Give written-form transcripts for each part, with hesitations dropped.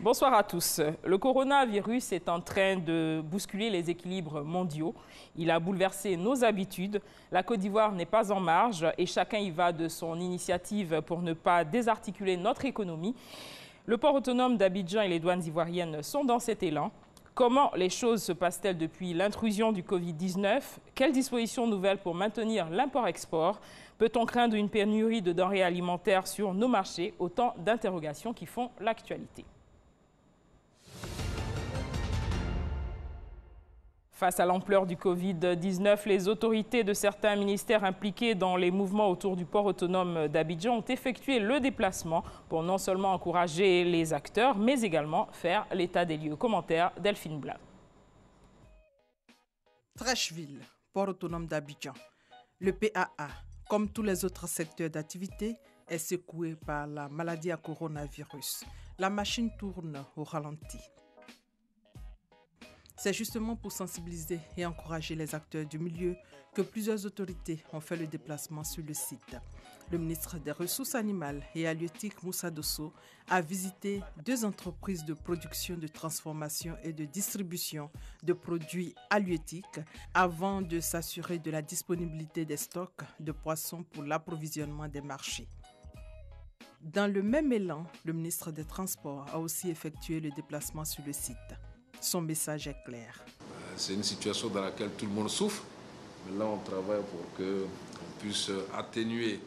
Bonsoir à tous. Le coronavirus est en train de bousculer les équilibres mondiaux. Il a bouleversé nos habitudes. La Côte d'Ivoire n'est pas en marge et chacun y va de son initiative pour ne pas désarticuler notre économie. Le port autonome d'Abidjan et les douanes ivoiriennes sont dans cet élan. Comment les choses se passent-elles depuis l'intrusion du Covid-19? Quelles dispositions nouvelles pour maintenir l'import-export? Peut-on craindre une pénurie de denrées alimentaires sur nos marchés? Autant d'interrogations qui font l'actualité. Face à l'ampleur du Covid-19, les autorités de certains ministères impliqués dans les mouvements autour du port autonome d'Abidjan ont effectué le déplacement pour non seulement encourager les acteurs, mais également faire l'état des lieux. Commentaire Delphine Blanc. Trècheville, port autonome d'Abidjan. Le PAA, comme tous les autres secteurs d'activité, est secoué par la maladie à coronavirus. La machine tourne au ralenti. C'est justement pour sensibiliser et encourager les acteurs du milieu que plusieurs autorités ont fait le déplacement sur le site. Le ministre des Ressources animales et halieutiques, Moussa Dosso, a visité 2 entreprises de production, de transformation et de distribution de produits halieutiques avant de s'assurer de la disponibilité des stocks de poissons pour l'approvisionnement des marchés. Dans le même élan, le ministre des Transports a aussi effectué le déplacement sur le site. Son message est clair. C'est une situation dans laquelle tout le monde souffre. Mais là, on travaille pour qu'on puisse atténuer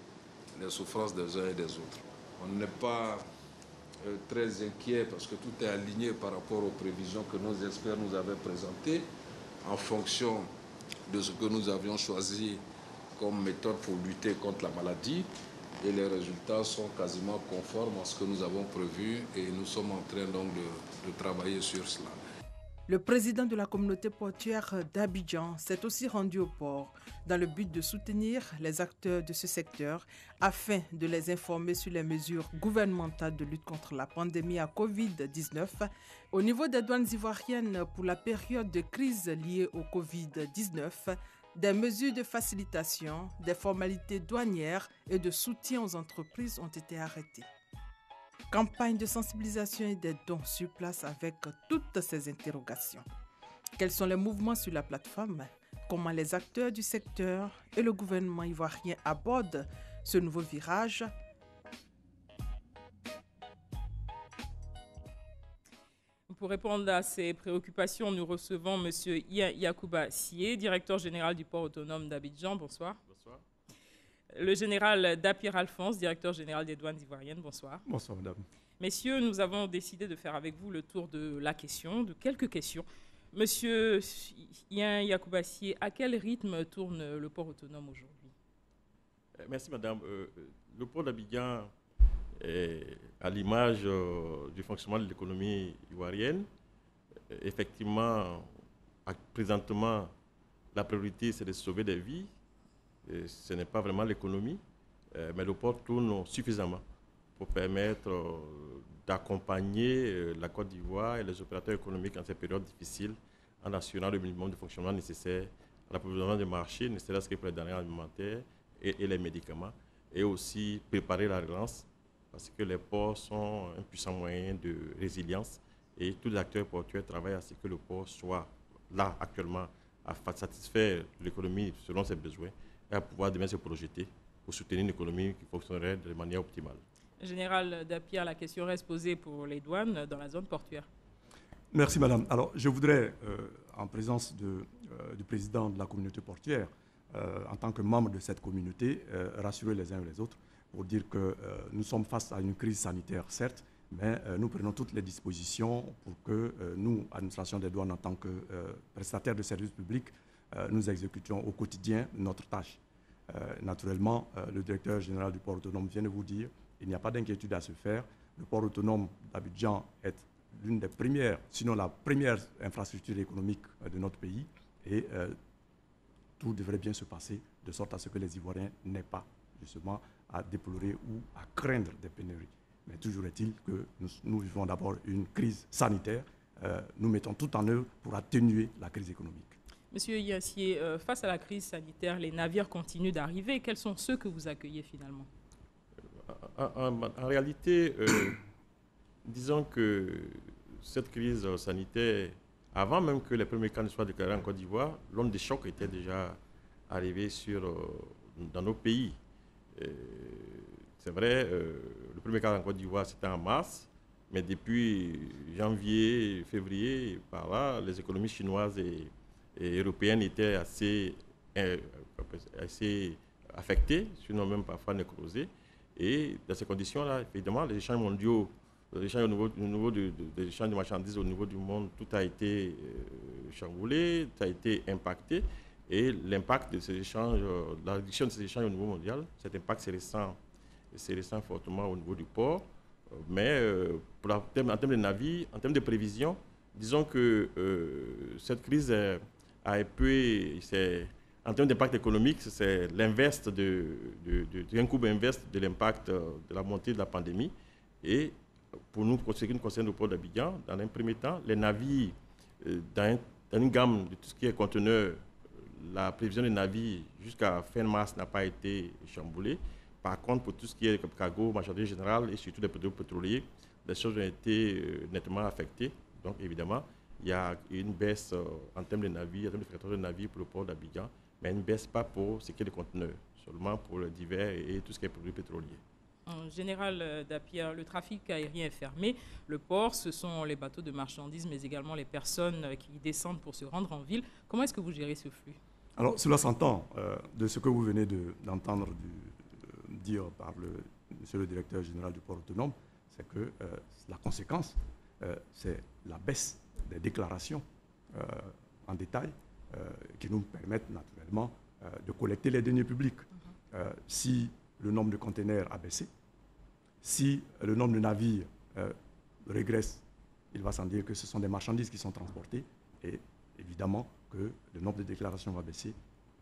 les souffrances des uns et des autres. On n'est pas très inquiet parce que tout est aligné par rapport aux prévisions que nos experts nous avaient présentées en fonction de ce que nous avions choisi comme méthode pour lutter contre la maladie. Et les résultats sont quasiment conformes à ce que nous avons prévu et nous sommes en train donc de travailler sur cela. Le président de la communauté portuaire d'Abidjan s'est aussi rendu au port dans le but de soutenir les acteurs de ce secteur afin de les informer sur les mesures gouvernementales de lutte contre la pandémie à Covid-19. Au niveau des douanes ivoiriennes pour la période de crise liée au Covid-19, des mesures de facilitation, des formalités douanières et de soutien aux entreprises ont été arrêtées. Campagne de sensibilisation et des dons sur place avec toutes ces interrogations. Quels sont les mouvements sur la plateforme? Comment les acteurs du secteur et le gouvernement ivoirien abordent ce nouveau virage? Pour répondre à ces préoccupations, nous recevons M. Yacouba Sié, directeur général du port autonome d'Abidjan. Bonsoir. Bonsoir. Le général Dapir Alphonse, directeur général des douanes ivoiriennes. Bonsoir. Bonsoir, madame. Messieurs, nous avons décidé de faire avec vous le tour de la question, de quelques questions. Monsieur Yacouba Sié, à quel rythme tourne le port autonome aujourd'hui? Merci, madame. Le port d'Abidjan est à l'image du fonctionnement de l'économie ivoirienne. Effectivement, présentement, la priorité, c'est de sauver des vies. Ce n'est pas vraiment l'économie, mais le port tourne suffisamment pour permettre d'accompagner la Côte d'Ivoire et les opérateurs économiques en ces périodes difficiles en assurant le minimum de fonctionnement nécessaire à l'approvisionnement des marchés, ne serait-ce que pour les denrées alimentaires et les médicaments, et aussi préparer la relance parce que les ports sont un puissant moyen de résilience et tous les acteurs portuaires travaillent à ce que le port soit là actuellement à satisfaire l'économie selon ses besoins et à pouvoir demain se projeter pour soutenir une économie qui fonctionnerait de manière optimale. Général Dapir, la question reste posée pour les douanes dans la zone portuaire. Merci, madame. Alors, je voudrais, en présence du président de la communauté portuaire, en tant que membre de cette communauté, rassurer les uns et les autres pour dire que nous sommes face à une crise sanitaire, certes, mais nous prenons toutes les dispositions pour que nous, administration des douanes, en tant que prestataires de services publics, nous exécutions au quotidien notre tâche. Naturellement, le directeur général du port autonome vient de vous dire qu'il n'y a pas d'inquiétude à se faire. Le port autonome d'Abidjan est l'une des premières, sinon la première infrastructure économique de notre pays et tout devrait bien se passer de sorte à ce que les Ivoiriens n'aient pas justement à déplorer ou à craindre des pénuries. Mais toujours est-il que nous vivons d'abord une crise sanitaire. Nous mettons tout en œuvre pour atténuer la crise économique. Monsieur Yassier, face à la crise sanitaire, les navires continuent d'arriver. Quels sont ceux que vous accueillez finalement? En réalité, Disons que cette crise sanitaire, avant même que les premiers cas ne soient déclarés en Côte d'Ivoire, l'onde de choc était déjà arrivée dans nos pays. C'est vrai, le premier cas en Côte d'Ivoire, c'était en mars, mais depuis janvier, février, par là, les économies chinoises et européennes étaient assez affectées, sinon même parfois nécrosées. Et dans ces conditions-là, évidemment, les échanges mondiaux, les échanges des échanges de marchandises au niveau du monde, tout a été chamboulé, tout a été impacté. Et l'impact de ces échanges, la réduction de ces échanges au niveau mondial, cet impact se ressent fortement au niveau du port. Mais en termes de navires, en termes de prévision, disons que cette crise en termes d'impact économique, c'est l'inverse un coup inverse de l'impact de la montée de la pandémie. Et pour nous, ce qui nous concerne au port d'Abidjan, dans un premier temps, les navires, dans une gamme de tout ce qui est conteneur, la prévision des navires jusqu'à fin mars n'a pas été chamboulée. Par contre, pour tout ce qui est cargo, marchandises générales et surtout des produits pétroliers, les choses ont été nettement affectées. Donc, évidemment, il y a une baisse en termes de navires, en termes de fréquentation de navires pour le port d'Abidjan, mais une baisse pas pour ce qui est des conteneurs, seulement pour le divers et tout ce qui est produits pétroliers. En général, Dapia, le trafic aérien est fermé. Le port, ce sont les bateaux de marchandises, mais également les personnes qui descendent pour se rendre en ville. Comment est-ce que vous gérez ce flux? Alors, cela s'entend de ce que vous venez d'entendre dire par monsieur le directeur général du port autonome, c'est que la conséquence, c'est la baisse des déclarations en détail qui nous permettent naturellement de collecter les deniers publics. Si le nombre de conteneurs a baissé, si le nombre de navires régresse, il va sans dire que ce sont des marchandises qui sont transportées et évidemment que le nombre de déclarations va baisser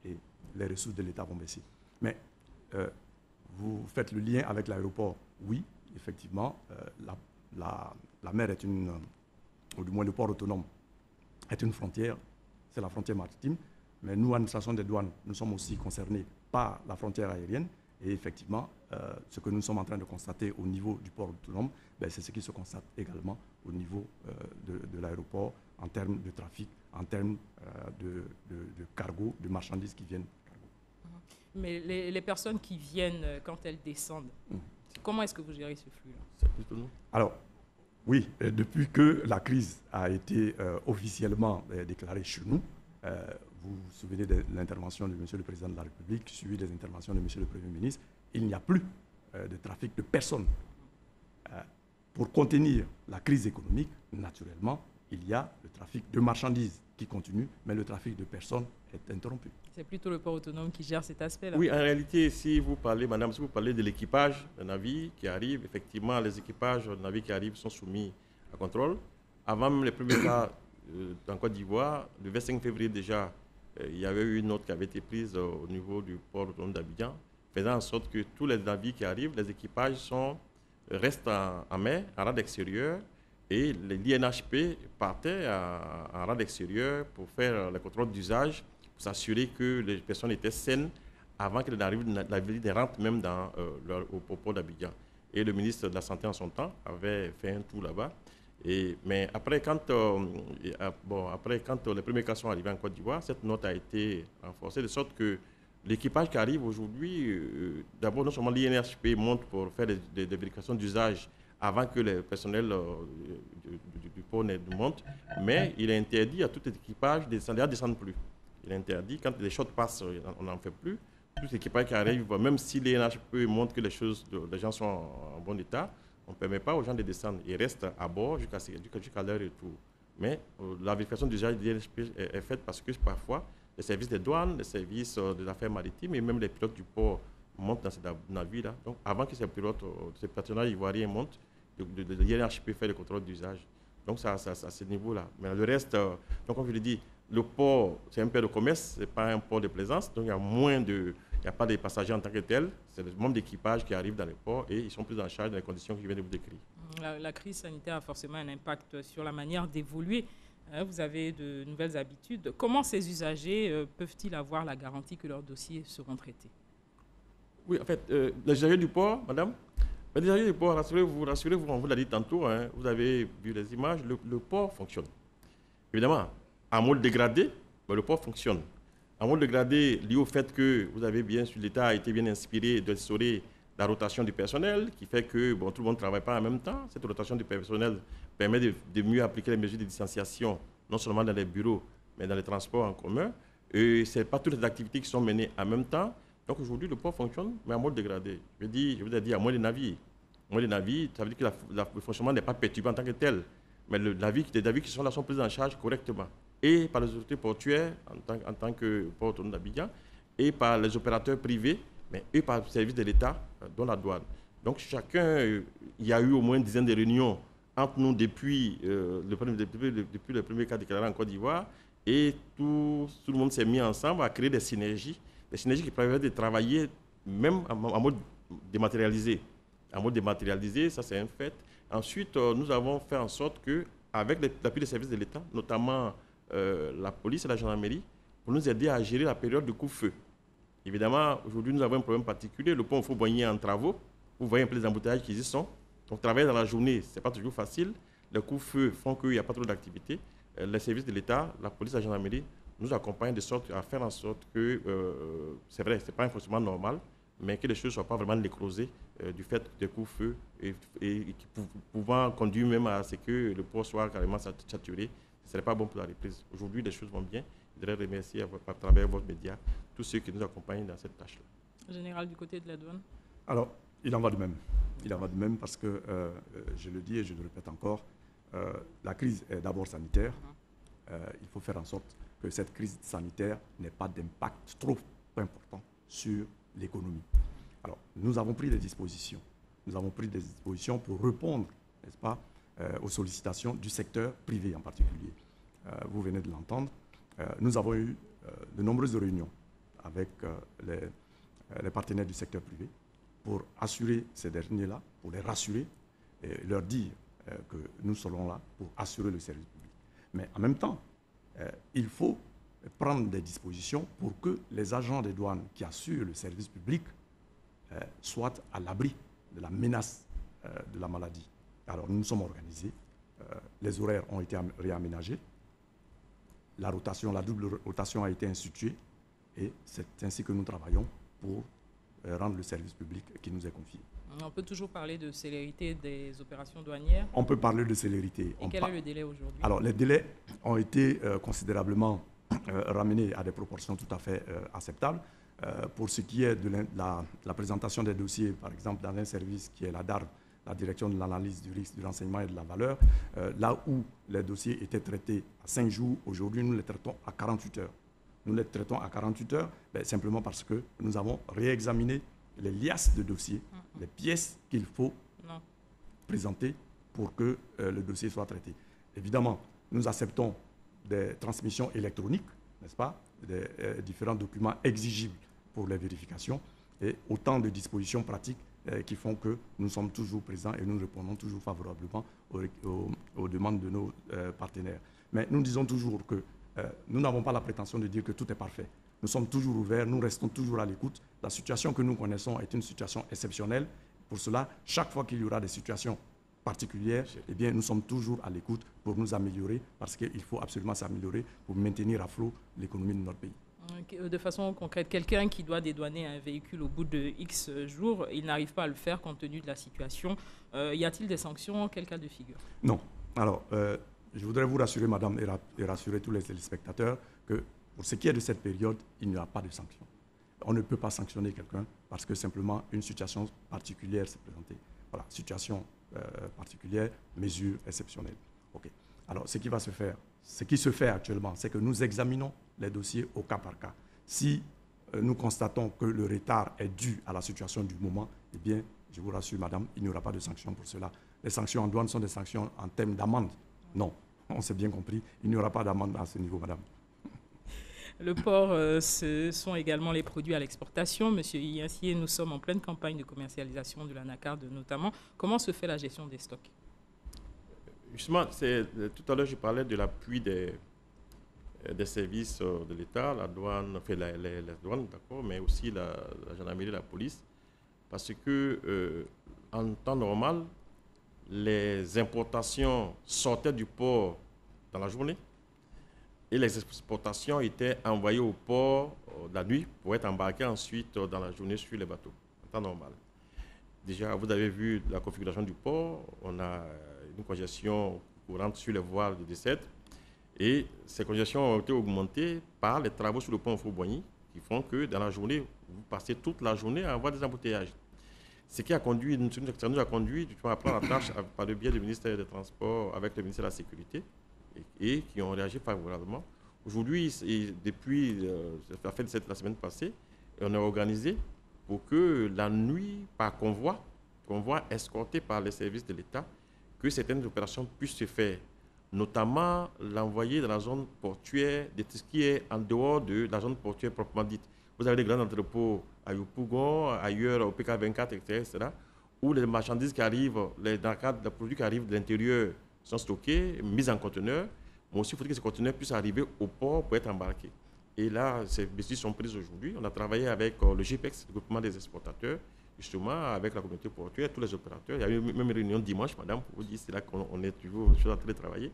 et les ressources de l'État vont baisser. Mais vous faites le lien avec l'aéroport. Oui, effectivement, la mer est ou du moins le port autonome est une frontière, c'est la frontière maritime, mais nous, administration des douanes, nous sommes aussi concernés par la frontière aérienne. Et effectivement, ce que nous sommes en train de constater au niveau du port autonome, c'est ce qui se constate également au niveau de l'aéroport en termes de trafic, en termes de cargo, de marchandises qui viennent. Mais les personnes qui viennent quand elles descendent, comment est-ce que vous gérez ce flux-là? Alors, oui, depuis que la crise a été officiellement déclarée chez nous, vous vous souvenez de l'intervention de M. le Président de la République, suivi des interventions de M. le Premier ministre, il n'y a plus de trafic de personnes. Pour contenir la crise économique, naturellement, il y a le trafic de marchandises qui continue, mais le trafic de personnes est interrompu. C'est plutôt le port autonome qui gère cet aspect-là. Oui, en réalité, si vous parlez de l'équipage d'un navire qui arrive, effectivement, les équipages de navires qui arrivent sont soumis à contrôle. Avant même les premiers cas en Côte d'Ivoire, le 25 février déjà, il y avait eu une note qui avait été prise au niveau du port autonome d'Abidjan, faisant en sorte que tous les navires qui arrivent, les équipages restent en mer, en rade extérieure, et l'INHP partait en rade extérieure pour faire le contrôle d'usage, pour s'assurer que les personnes étaient saines avant qu'elles ne rentrent même au port d'Abidjan. Et le ministre de la Santé en son temps avait fait un tour là-bas. Mais après, quand les premiers cas sont arrivés en Côte d'Ivoire, cette note a été renforcée de sorte que l'équipage qui arrive aujourd'hui, d'abord, non seulement l'INHP monte pour faire des vérifications d'usage avant que les personnels du port ne montent, mais il est interdit à tout équipage de descendre plus. Il est interdit, quand les shots passent, on n'en fait plus. Tout équipage qui arrive, même si l'INHP montre que les gens sont en bon état, on ne permet pas aux gens de descendre. Ils restent à bord jusqu'à leur retour. Mais la vérification d'usage de l'INHP est faite parce que parfois, les services des douanes, les services des affaires maritimes et même les pilotes du port montent dans ces navires-là. Donc, avant que ces pilotes, ces partenaires ivoiriens montent, l'INHP fait le contrôle d'usage. Donc, c'est à ce niveau-là. Mais le reste, donc, comme je l'ai dit, le port, c'est un port de commerce, ce n'est pas un port de plaisance. Donc, il n'y a pas de passagers en tant que tels. C'est le membre d'équipage qui arrive dans le port et ils sont pris en charge dans les conditions que je viens de vous décrire. La crise sanitaire a forcément un impact sur la manière d'évoluer. Vous avez de nouvelles habitudes. Comment ces usagers peuvent-ils avoir la garantie que leurs dossiers seront traités? Oui, en fait, les usagers du port, madame, Mais déjà, le port, rassurez-vous, on vous l'a dit tantôt, hein, vous avez vu les images, le port fonctionne. Évidemment, en mode dégradé, mais le port fonctionne. En mode dégradé, lié au fait que vous avez bien sûr, l'État a été bien inspiré d'instaurer la rotation du personnel, qui fait que tout le monde ne travaille pas en même temps. Cette rotation du personnel permet de mieux appliquer les mesures de distanciation, non seulement dans les bureaux, mais dans les transports en commun. Et ce n'est pas toutes les activités qui sont menées en même temps. Donc aujourd'hui, le port fonctionne, mais en mode dégradé. Je vous ai dit, à moins de navires. Moins de navires, ça veut dire que le fonctionnement n'est pas perturbé en tant que tel. Mais les navires qui sont là sont pris en charge correctement. Et par les autorités portuaires, en tant que port autonome d'Abidjan, et par les opérateurs privés, mais eux par le service de l'État, dont la douane. Donc chacun, il y a eu au moins une dizaine de réunions entre nous depuis le premier cas déclaré en Côte d'Ivoire, et tout le monde s'est mis ensemble à créer des synergies qui permettent de travailler même en mode dématérialisé. En mode dématérialisé, ça c'est un fait. Ensuite, nous avons fait en sorte qu'avec l'appui des services de l'État, notamment la police et la gendarmerie, pour nous aider à gérer la période de couvre-feu. Évidemment, aujourd'hui, nous avons un problème particulier. Le pont Fauboigny est en travaux. Vous voyez un peu les embouteillages qui y sont. Donc, travailler dans la journée, ce n'est pas toujours facile. Les coups-feux font qu'il n'y a pas trop d'activité. Les services de l'État, la police et la gendarmerie nous accompagnent de sorte à faire en sorte que, c'est vrai, ce n'est pas un fonctionnement normal, mais que les choses ne soient pas vraiment nécrosées du fait des coups-feu et qui pouvant conduire même à ce que le port soit carrément saturé. Ce ne serait pas bon pour la reprise. Aujourd'hui, les choses vont bien. Je voudrais remercier à travers votre média tous ceux qui nous accompagnent dans cette tâche-là. Général, du côté de la douane. Alors, il en va de même. Il en va de même parce que, je le dis et je le répète encore, la crise est d'abord sanitaire. Il faut faire en sorte que cette crise sanitaire n'ait pas d'impact trop important sur l'économie. Alors, nous avons pris des dispositions. Nous avons pris des dispositions pour répondre, n'est-ce pas, aux sollicitations du secteur privé en particulier. Vous venez de l'entendre. Nous avons eu de nombreuses réunions avec les partenaires du secteur privé pour assurer ces derniers-là, pour les rassurer et leur dire que nous serons là pour assurer le service public. Mais en même temps, il faut prendre des dispositions pour que les agents des douanes qui assurent le service public soient à l'abri de la menace de la maladie. Alors nous nous sommes organisés, les horaires ont été réaménagés, la double rotation a été instituée et c'est ainsi que nous travaillons pour rendre le service public qui nous est confié. On peut toujours parler de célérité des opérations douanières. On peut parler de célérité. Et quel est le délai aujourd'hui? Alors les délais ont été considérablement ramenés à des proportions tout à fait acceptables. Pour ce qui est de la présentation des dossiers, par exemple dans un service qui est la DARV, la direction de l'analyse du risque, du renseignement et de la valeur, là où les dossiers étaient traités à 5 jours, aujourd'hui nous les traitons à 48 heures. Nous les traitons à 48 heures simplement parce que nous avons réexaminé les liasses de dossiers, les pièces qu'il faut présenter pour que le dossier soit traité. Évidemment, nous acceptons des transmissions électroniques, n'est-ce pas, des différents documents exigibles pour les vérifications et autant de dispositions pratiques qui font que nous sommes toujours présents et nous répondons toujours favorablement aux demandes de nos partenaires. Mais nous disons toujours que nous n'avons pas la prétention de dire que tout est parfait. Nous sommes toujours ouverts, nous restons toujours à l'écoute. La situation que nous connaissons est une situation exceptionnelle. Pour cela, chaque fois qu'il y aura des situations particulières, eh bien, nous sommes toujours à l'écoute pour nous améliorer parce qu'il faut absolument s'améliorer pour maintenir à flot l'économie de notre pays. De façon concrète, quelqu'un qui doit dédouaner un véhicule au bout de X jours, il n'arrive pas à le faire compte tenu de la situation. Y a-t-il des sanctions? Quel cas de figure? Non. Alors, je voudrais vous rassurer, madame, et rassurer tous les téléspectateurs que pour ce qui est de cette période, il n'y aura pas de sanctions. On ne peut pas sanctionner quelqu'un parce que simplement une situation particulière s'est présentée. Voilà, situation particulière, mesure exceptionnelle. OK. Alors, ce qui va se faire, ce qui se fait actuellement, c'est que nous examinons les dossiers au cas par cas. Si nous constatons que le retard est dû à la situation du moment, eh bien, je vous rassure, madame, il n'y aura pas de sanctions pour cela. Les sanctions en douane sont des sanctions en termes d'amende. Non, on s'est bien compris, il n'y aura pas d'amende à ce niveau, madame. Le port, ce sont également les produits à l'exportation. Monsieur Yassier, nous sommes en pleine campagne de commercialisation de l'anacarde notamment. Comment se fait la gestion des stocks? Justement, tout à l'heure, je parlais de l'appui des services de l'État, la douane, les douanes, d'accord, mais aussi la gendarmerie et la police, parce que en temps normal, les importations sortaient du port dans la journée et les exportations étaient envoyées au port la nuit pour être embarquées ensuite dans la journée sur les bateaux, en temps normal. Déjà, vous avez vu la configuration du port, on a une congestion courante sur les voiles de D7 et ces congestions ont été augmentées par les travaux sur le pont Fauboigny qui font que dans la journée, vous passez toute la journée à avoir des embouteillages. Ce qui a conduit, ça nous a conduit à prendre la tâche par le biais du ministère des Transports avec le ministère de la Sécurité et qui ont réagi favorablement. Aujourd'hui, depuis la fin de la semaine passée, on a organisé pour que la nuit, par convoi escorté par les services de l'État, que certaines opérations puissent se faire, notamment l'envoyer dans la zone portuaire de tout ce qui est en dehors de la zone portuaire proprement dite. Vous avez des grands entrepôts à Yopougon, ailleurs au PK24, etc., où les marchandises qui arrivent, dans le cadre des produits qui arrivent de l'intérieur sont stockés, mis en conteneurs, mais aussi il faudrait que ces conteneurs puissent arriver au port pour être embarqués. Et là, ces décisions sont prises aujourd'hui. On a travaillé avec le GPEX, le groupement des exportateurs, justement, avec la communauté portuaire, tous les opérateurs. Il y a eu même une réunion dimanche, madame, pour vous dire, c'est là qu'on est toujours en train de travailler.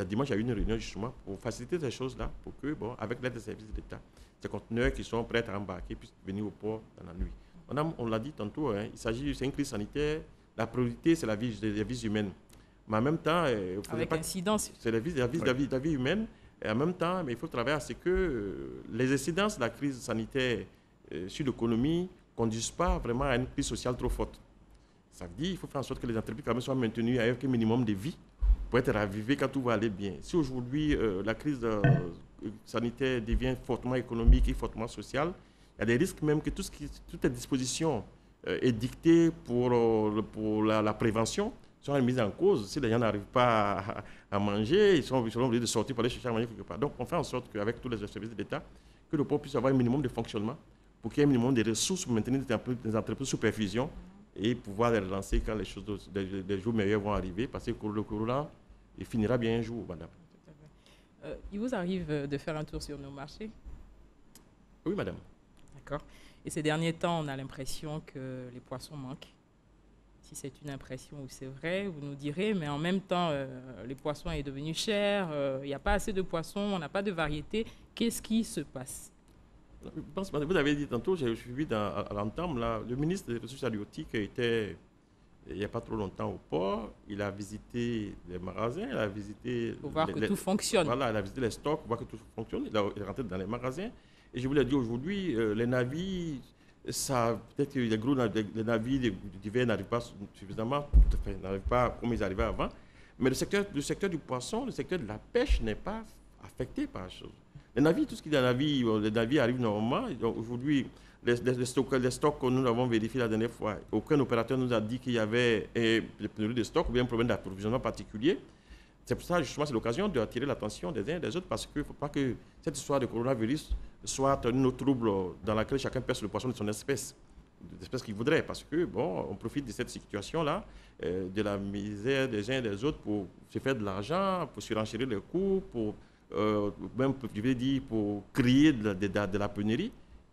Dimanche, il y a eu une réunion justement pour faciliter ces choses-là, pour que, bon, avec l'aide des services de l'État, ces conteneurs qui sont prêts à embarquer puissent venir au port dans la nuit. Madame, on l'a dit tantôt, hein, c'est une crise sanitaire, la priorité, c'est la vie humaine. Mais en même temps, avec incidence. C'est la vie humaine. Et en même temps, mais il faut travailler à ce que les incidences de la crise sanitaire sur l'économie ne conduisent pas vraiment à une crise sociale trop forte. Ça veut dire qu'il faut faire en sorte que les entreprises quand même soient maintenues avec un minimum de vie pour être ravivées quand tout va aller bien. Si aujourd'hui la crise sanitaire devient fortement économique et fortement sociale, il y a des risques même que toutes les dispositions édictées pour la prévention sont mises en cause. Si les gens n'arrivent pas à manger, ils seront obligés de sortir pour aller chercher à manger quelque part. Donc, on fait en sorte qu'avec tous les services de l'État, que le port puisse avoir un minimum de fonctionnement pour qu'il y ait un minimum de ressources pour maintenir des entreprises sous perfusion et pouvoir les relancer quand les jours meilleurs vont arriver. Parce que le corona, il finira bien un jour, madame. Il vous arrive de faire un tour sur nos marchés? Oui, madame. D'accord. Et ces derniers temps, on a l'impression que les poissons manquent. Si c'est une impression ou c'est vrai, vous nous direz, mais en même temps, les poissons est devenu cher, il n'y a pas assez de poissons, on n'a pas de variété. Qu'est-ce qui se passe? Je pense, vous avez dit tantôt, j'ai suivi à l'entame, le ministre des Ressources halieutiques était, il n'y a pas trop longtemps au port, il a visité les magasins, il a visité... Pour voir que tout fonctionne. Voilà, il a visité les stocks, pour voir que tout fonctionne, il est rentré dans les magasins. Et je vous l'ai dit aujourd'hui, les navires... Peut-être que les navires d'hiver n'arrivent pas suffisamment, n'arrivent pas comme ils arrivaient avant. Mais le secteur du poisson, le secteur de la pêche n'est pas affecté par la chose. Les navires, tout ce qui est les navires arrivent normalement. Aujourd'hui, les stocks que nous avons vérifiés la dernière fois, aucun opérateur nous a dit qu'il y avait des pénuries de stock ou bien un problème d'approvisionnement particulier. C'est pour ça, justement, c'est l'occasion d'attirer l'attention des uns et des autres parce qu'il ne faut pas que cette histoire de coronavirus soit une autre trouble dans laquelle chacun pèse le poisson de son espèce, l'espèce qu'il voudrait. Parce que, bon, on profite de cette situation-là, de la misère des uns et des autres pour se faire de l'argent, pour surenchérir les coûts, pour créer de la pénurie.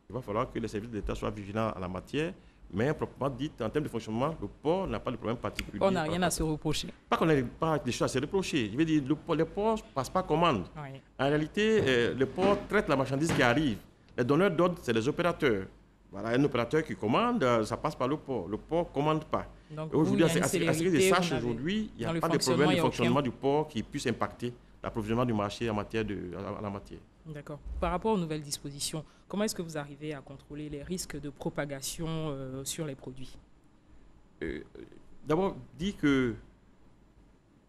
Il va falloir que les services de l'État soient vigilants à la matière. Mais proprement dit, en termes de fonctionnement, le port n'a pas de problème particulier. On n'a rien à se reprocher. Pas qu'on n'ait pas des choses à se reprocher. Je veux dire, les ports ne passent pas commande. Oui. En réalité, le port traite la marchandise qui arrive. Les donneurs d'ordre, c'est les opérateurs. Voilà, un opérateur qui commande, ça passe par le port. Le port ne commande pas. Aujourd'hui, à ce que je sache, aujourd'hui, il n'y a pas de problème de fonctionnement du port qui puisse impacter l'approvisionnement du marché en matière. D'accord. Par rapport aux nouvelles dispositions, comment est-ce que vous arrivez à contrôler les risques de propagation sur les produits? D'abord, dit que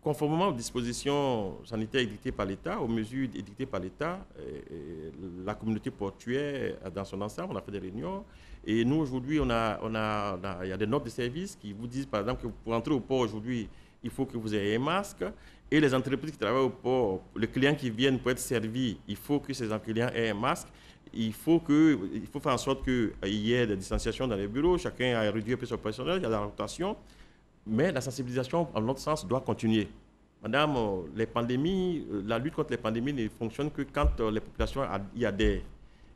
conformément aux dispositions sanitaires édictées par l'État, aux mesures édictées par l'État, la communauté portuaire dans son ensemble, on a fait des réunions. Et nous, aujourd'hui, il y a des notes de service qui vous disent, par exemple, que pour entrer au port aujourd'hui, il faut que vous ayez un masque. Et les entreprises qui travaillent au port, les clients qui viennent pour être servis, il faut que ces clients aient un masque. Il faut faire en sorte qu'il y ait des distanciations dans les bureaux. Chacun a réduit un peu son personnel, il y a la rotation. Mais la sensibilisation, en notre sens, doit continuer. Madame, les pandémies, la lutte contre les pandémies ne fonctionne que quand les populations y adhèrent.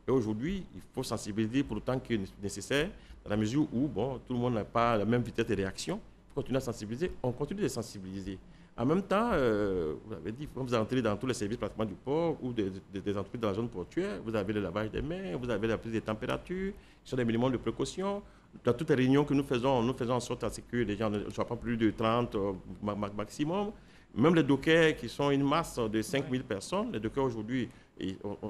Et aujourd'hui, il faut sensibiliser pour autant que nécessaire, dans la mesure où bon, tout le monde n'a pas la même vitesse de réaction. Il faut continuer à sensibiliser. On continue de sensibiliser. En même temps, vous avez dit, vous entrez dans tous les services pratiquement du port ou des entreprises dans la zone portuaire, vous avez le lavage des mains, vous avez la prise des températures, qui sont des minimums de précaution. Dans toutes les réunions que nous faisons en sorte à ce que les gens ne soient pas plus de 30 maximum. Même les dockers qui sont une masse de 5000 personnes, les dockers aujourd'hui,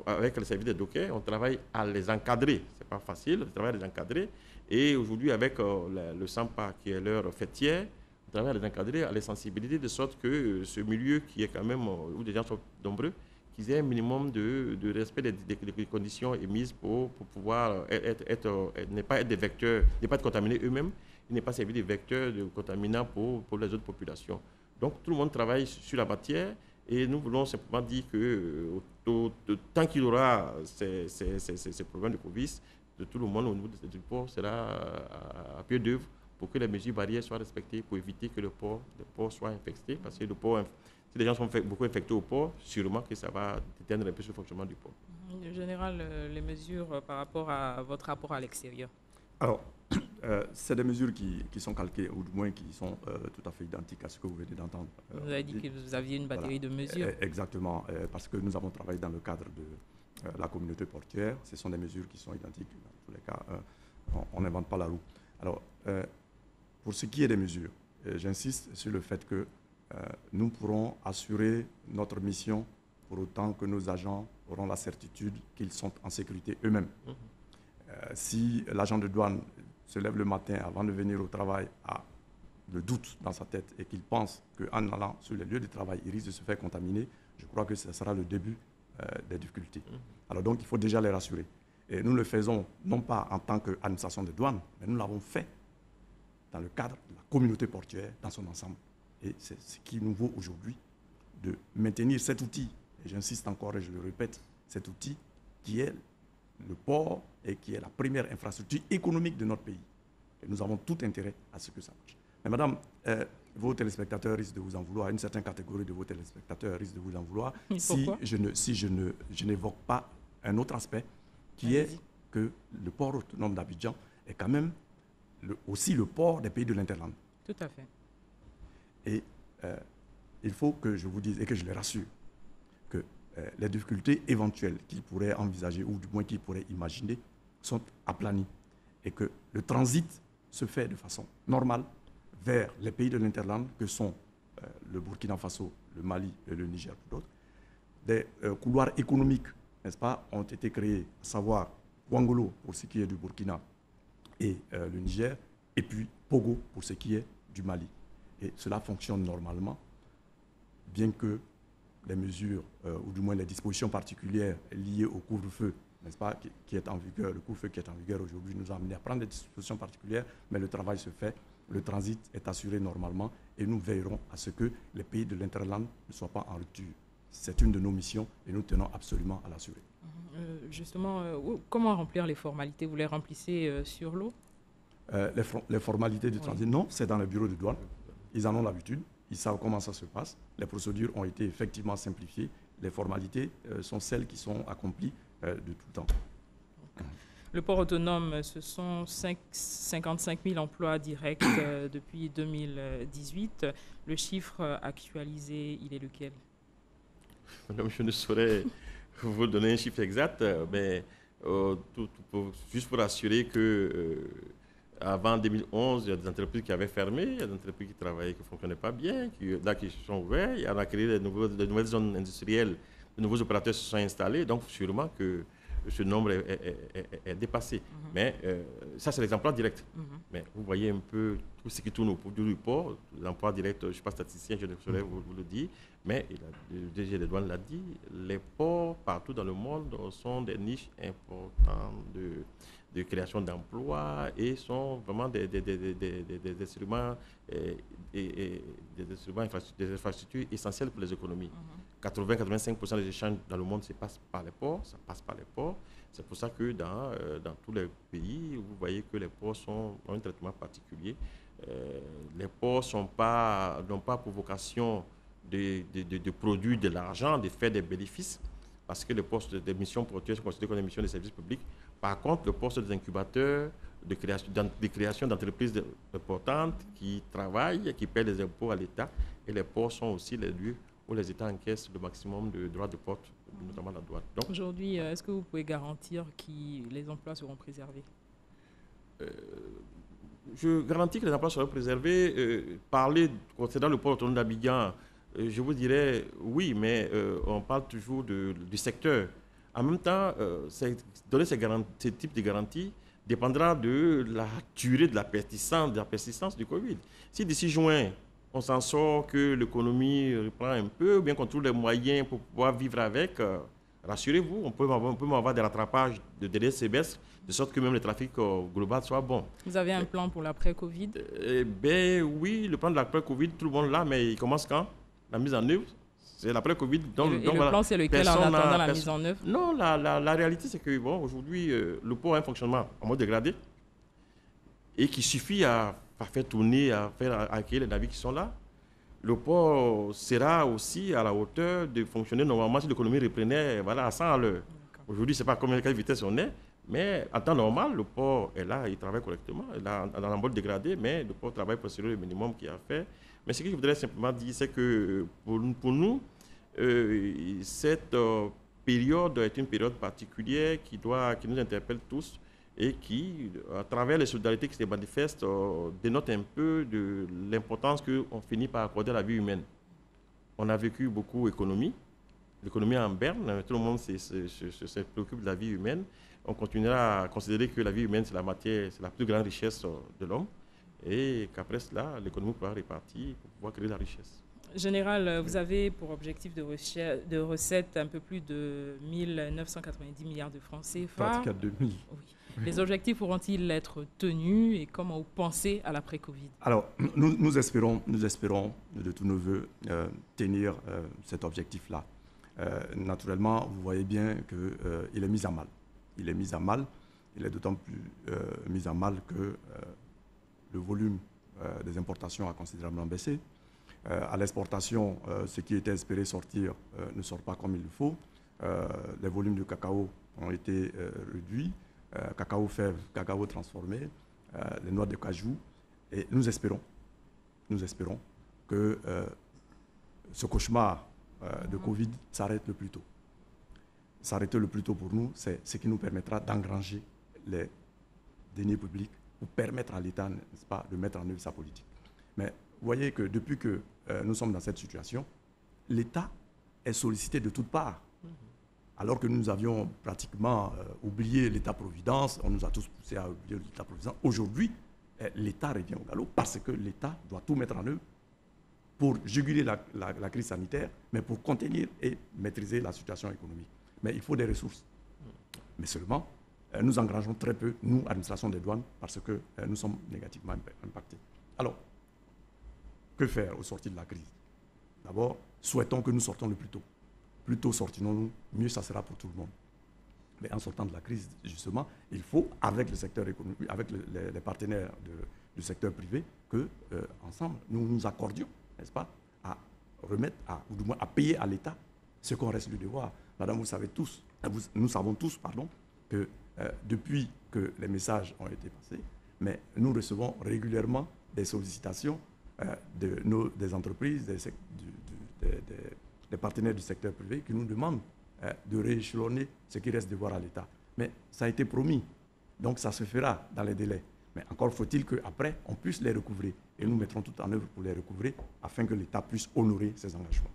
avec le service des dockers, on travaille à les encadrer. Ce n'est pas facile, on travaille à les encadrer. Et aujourd'hui, avec le SAMPA, qui est leur fêtière, on travaille à les encadrer, à les sensibiliser, de sorte que ce milieu qui est quand même, où les gens sont nombreux, qu'ils aient un minimum de respect des conditions émises pour pouvoir ne pas être des vecteurs, ne pas être contaminés eux-mêmes, et ne pas servir de vecteurs de contaminants pour les autres populations. Donc tout le monde travaille sur la matière et nous voulons simplement dire que tant qu'il y aura ces problèmes de Covid, tout le monde au niveau du port sera à pied d'œuvre pour que les mesures barrières soient respectées, pour éviter que le port soit infecté, parce que le port, si les gens sont beaucoup infectés au port, sûrement que ça va déteindre un peu le fonctionnement du port. En général, les mesures par rapport à votre rapport à l'extérieur? Alors, c'est des mesures qui sont calquées, ou du moins qui sont tout à fait identiques à ce que vous venez d'entendre. Vous avez dit que vous aviez une batterie de mesures. Exactement, parce que nous avons travaillé dans le cadre de la communauté portuaire. Ce sont des mesures qui sont identiques. Dans tous les cas, on n'invente pas la roue. Alors, pour ce qui est des mesures, j'insiste sur le fait que nous pourrons assurer notre mission pour autant que nos agents auront la certitude qu'ils sont en sécurité eux-mêmes. Si l'agent de douane se lève le matin avant de venir au travail, a le doute dans sa tête et qu'il pense qu'en allant sur les lieux de travail, il risque de se faire contaminer, je crois que ce sera le début des difficultés. Alors donc, il faut déjà les rassurer. Et nous le faisons non pas en tant qu'administration de douane, mais nous l'avons fait dans le cadre de la communauté portuaire dans son ensemble. Et c'est ce qui nous vaut aujourd'hui de maintenir cet outil, et j'insiste encore et je le répète, cet outil qui est le port et qui est la première infrastructure économique de notre pays. Et nous avons tout intérêt à ce que ça marche. Mais madame, vos téléspectateurs risquent de vous en vouloir, une certaine catégorie de vos téléspectateurs risquent de vous en vouloir si je n'évoque pas un autre aspect qui est que le port autonome d'Abidjan est quand même aussi le port des pays de l'Interland. Tout à fait. Et il faut que je vous dise et que je les rassure que les difficultés éventuelles qu'ils pourraient envisager ou du moins qu'ils pourraient imaginer sont aplanies et que le transit se fait de façon normale vers les pays de l'Interland que sont le Burkina Faso, le Mali et le Niger pour d'autres. Des couloirs économiques, n'est-ce pas, ont été créés, à savoir Ouangolo pour ce qui est du Burkina et le Niger, et puis Pogo pour ce qui est du Mali. Et cela fonctionne normalement, bien que les mesures, ou du moins les dispositions particulières liées au couvre-feu, n'est-ce pas, qui est en vigueur, le couvre-feu qui est en vigueur aujourd'hui nous a amené à prendre des dispositions particulières, mais le travail se fait, le transit est assuré normalement et nous veillerons à ce que les pays de l'Interland ne soient pas en rupture. C'est une de nos missions et nous tenons absolument à l'assurer. Justement, comment remplir les formalités? Vous les remplissez sur l'eau? Les formalités du transit, non, c'est dans le bureau de douane. Ils en ont l'habitude, ils savent comment ça se passe. Les procédures ont été effectivement simplifiées. Les formalités sont celles qui sont accomplies de tout temps. Le port autonome, ce sont 55 000 emplois directs depuis 2018. Le chiffre actualisé, il est lequel? Madame, je ne saurais vous donner un chiffre exact, mais juste pour assurer que avant 2011, il y a des entreprises qui avaient fermé, il y a des entreprises qui travaillaient, qui ne fonctionnaient pas bien, qui se sont ouvertes, il y en a créé de nouvelles zones industrielles, de nouveaux opérateurs se sont installés, donc sûrement que ce nombre est dépassé. Mais ça, c'est les emplois directs. Mais vous voyez un peu tout ce qui tourne autour du port, les emplois directs, je ne suis pas statisticien, je ne saurais vous le dire, mais le DG des douanes l'a dit, les ports partout dans le monde sont des niches importantes de création d'emplois et sont vraiment des instruments, des infrastructures essentielles pour les économies. 80-85% des échanges dans le monde se passent par les ports, ça passe par les ports. C'est pour ça que dans tous les pays, vous voyez que les ports ont un traitement particulier. Les ports n'ont pas pour vocation de produire de l'argent, de faire des bénéfices. parce que les postes des missions portuaires sont considérés comme des missions de service public. Par contre, le poste des incubateurs, de création d'entreprises importantes qui travaillent, qui paient des impôts à l'État, et les ports sont aussi les lieux où les États encaissent le maximum de droits de porte, notamment la douane. Aujourd'hui, est-ce que vous pouvez garantir que les emplois seront préservés? Je garantis que les emplois seront préservés. Parler concernant le port autonome d'Abidjan, je vous dirais oui, mais on parle toujours du secteur. En même temps, donner ce type de garantie dépendra de la durée de la persistance du Covid. Si d'ici juin, on s'en sort, que l'économie reprend un peu, ou bien qu'on trouve les moyens pour pouvoir vivre avec, rassurez-vous, on peut avoir des rattrapages de délais sévestres, de sorte que même le trafic global soit bon. Vous avez un plan pour l'après-Covid? Oui, le plan de l'après-Covid, tout le monde l'a, mais il commence quand? La mise en œuvre, c'est l'après-Covid. Le plan, c'est lequel en attendant la mise en œuvre? Non, la réalité, c'est que aujourd'hui, le port a un fonctionnement en mode dégradé et qu'il suffit à faire tourner, à accueillir les navires qui sont là. Le port sera aussi à la hauteur de fonctionner normalement si l'économie reprenait à 100 à l'heure. Aujourd'hui, je ne sais pas quelle vitesse on est, mais en temps normal, le port est là, il travaille correctement. Il a un mode dégradé, mais le port travaille pour assurer le minimum qu'il a fait. Mais ce que je voudrais simplement dire, c'est que pour nous, cette période est une période particulière qui nous interpelle tous et qui, à travers les solidarités qui se manifestent, dénote un peu de l'importance qu'on finit par accorder à la vie humaine. On a vécu beaucoup l'économie en berne, tout le monde se préoccupe de la vie humaine. On continuera à considérer que la vie humaine, c'est la plus grande richesse de l'homme, et qu'après cela, l'économie pourra répartir pour pouvoir créer la richesse. Général, vous avez pour objectif de recettes un peu plus de 1 990 milliards de francs CFA. Pratiquement 2000. Oui. Les objectifs pourront-ils être tenus et comment vous pensez à l'après-Covid? Alors, nous espérons de tous nos voeux tenir cet objectif-là. Naturellement, vous voyez bien qu'il est mis à mal. Il est mis à mal. Il est d'autant plus mis à mal que le volume des importations a considérablement baissé. À l'exportation, ce qui était espéré sortir ne sort pas comme il le faut. Les volumes de cacao ont été réduits, cacao fève, cacao transformé, les noix de cajou. Et nous espérons que ce cauchemar de Covid s'arrête le plus tôt. S'arrêter le plus tôt pour nous, c'est ce qui nous permettra d'engranger les deniers publics pour permettre à l'État, n'est-ce pas, de mettre en œuvre sa politique. Mais vous voyez que depuis que nous sommes dans cette situation, l'État est sollicité de toutes parts. Alors que nous avions pratiquement oublié l'État-providence, on nous a tous poussés à oublier l'État-providence. Aujourd'hui, l'État revient au galop parce que l'État doit tout mettre en œuvre pour juguler la crise sanitaire, mais pour contenir et maîtriser la situation économique. Mais il faut des ressources. Mais seulement, nous engageons très peu, nous, administration des douanes, parce que nous sommes négativement impactés. Alors, que faire au sortir de la crise? D'abord, souhaitons que nous sortons le plus tôt. Plus tôt sortirons-nous, mieux ça sera pour tout le monde. Mais en sortant de la crise, justement, il faut, avec le secteur économique, avec les partenaires du secteur privé, que ensemble, nous nous accordions, n'est-ce pas, à remettre, ou du moins à payer à l'État ce qu'on reste du devoir. Madame, nous savons tous, que depuis que les messages ont été passés, mais nous recevons régulièrement des sollicitations des entreprises, des partenaires du secteur privé qui nous demandent de rééchelonner ce qui reste de devoir à l'État. Mais ça a été promis, donc ça se fera dans les délais. Mais encore faut-il qu'après, on puisse les recouvrer. Et nous mettrons tout en œuvre pour les recouvrer afin que l'État puisse honorer ses engagements.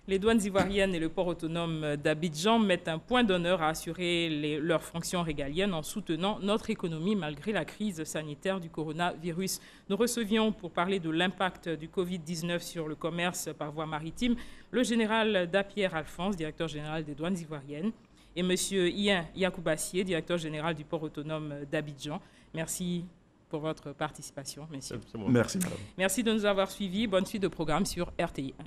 Les douanes ivoiriennes et le port autonome d'Abidjan mettent un point d'honneur à assurer leurs fonctions régaliennes en soutenant notre économie malgré la crise sanitaire du coronavirus. Nous recevions pour parler de l'impact du Covid-19 sur le commerce par voie maritime le général Dapierre Alphonse, directeur général des douanes ivoiriennes, et M. Ian Yakoubassié, directeur général du port autonome d'Abidjan. Merci pour votre participation, messieurs. Merci, madame. Merci de nous avoir suivis. Bonne suite de programme sur RTI 1.